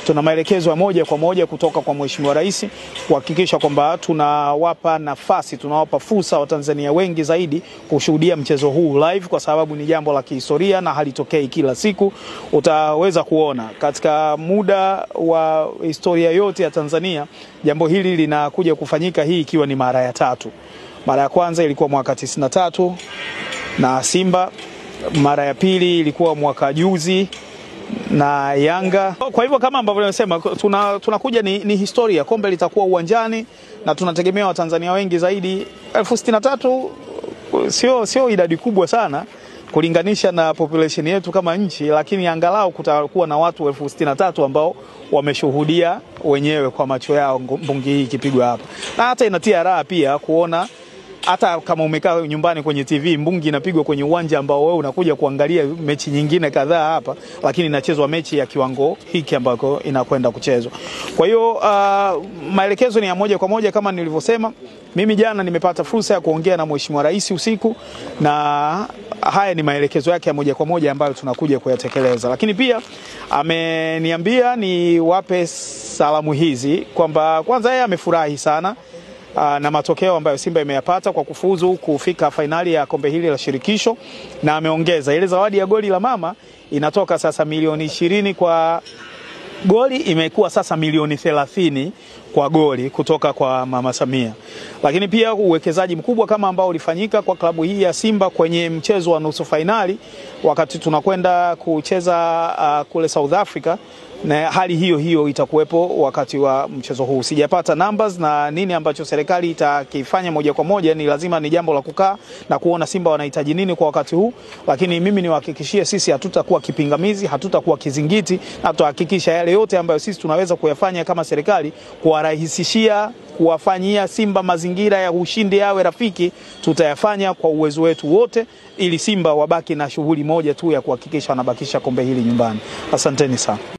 tuna maelekezo ya moja kwa moja kutoka kwa Mheshimiwa Rais kuhakikisha kwamba tunawapa nafasi, tunawapa fursa Watanzania wengi zaidi kushuhudia mchezo huu live, kwa sababu ni jambo la kihistoria na halitokei kila siku. Utaweza kuona katika muda wa historia yote ya Tanzania jambo hili linakuja kufanyika, hii ikiwa ni mara ya 3. Mara ya kwanza ilikuwa mwaka 93 na Simba, mara ya pili ilikuwa mwaka juzi na Yanga. Kwa hivyo kama ambavyo nimesema, tunakuja ni historia. Kombe litakuwa uwanjani na tunategemea Watanzania wengi zaidi. 63,000 sio idadi kubwa sana kulinganisha na population yetu kama nchi, lakini angalau kutakuwa na watu 63,000 ambao wameshuhudia wenyewe kwa macho yao mbungi hii ikipigwa hapa. Na hata inatia raha pia kuona hata kama umekaa nyumbani kwenye TV, mbungi inapigwa kwenye uwanja ambao wewe unakuja kuangalia mechi nyingine kadhaa hapa, lakini inachezwa mechi ya kiwango hiki ambako inakwenda kuchezwa. Kwa hiyo maelekezo ni ya moja kwa moja kama nilivyosema. Mimi jana nimepata fursa ya kuongea na Mheshimiwa Rais usiku, na haya ni maelekezo yake ya moja kwa moja ambayo tunakuja kuyatekeleza. Lakini pia ameniambia ni wape salamu hizi kwamba kwanza yeye amefurahi sana na matokeo ambayo Simba imeyapata kwa kufuzu kufika fainali ya kombe hili la shirikisho, na ameongeza ile zawadi ya goli la mama inatoka sasa milioni 20 kwa goli, imekuwa sasa milioni 30 kwa goli kutoka kwa Mama Samia. Lakini pia uwekezaji mkubwa kama ambao ulifanyika kwa klabu hii ya Simba kwenye mchezo wa nusu fainali wakati tunakwenda kucheza kule South Africa, na hali hiyo itakuwepo wakati wa mchezo huu. Sijapata numbers na nini ambacho serikali itakifanya moja kwa moja, ni lazima ni jambo la kukaa na kuona Simba wanahitaji nini kwa wakati huu, lakini mimi niwahakikishie sisi hatutakuwa kipingamizi, hatutakuwa kizingiti, na tutahakikisha yale yote ambayo sisi tunaweza kuyafanya kama serikali kuwarahisishia, kuwafanyia Simba mazingira ya ushindi yawe rafiki, tutayafanya kwa uwezo wetu wote ili Simba wabaki na shughuli moja tu ya kuhakikisha wanabakisha kombe hili nyumbani. Asanteni sana.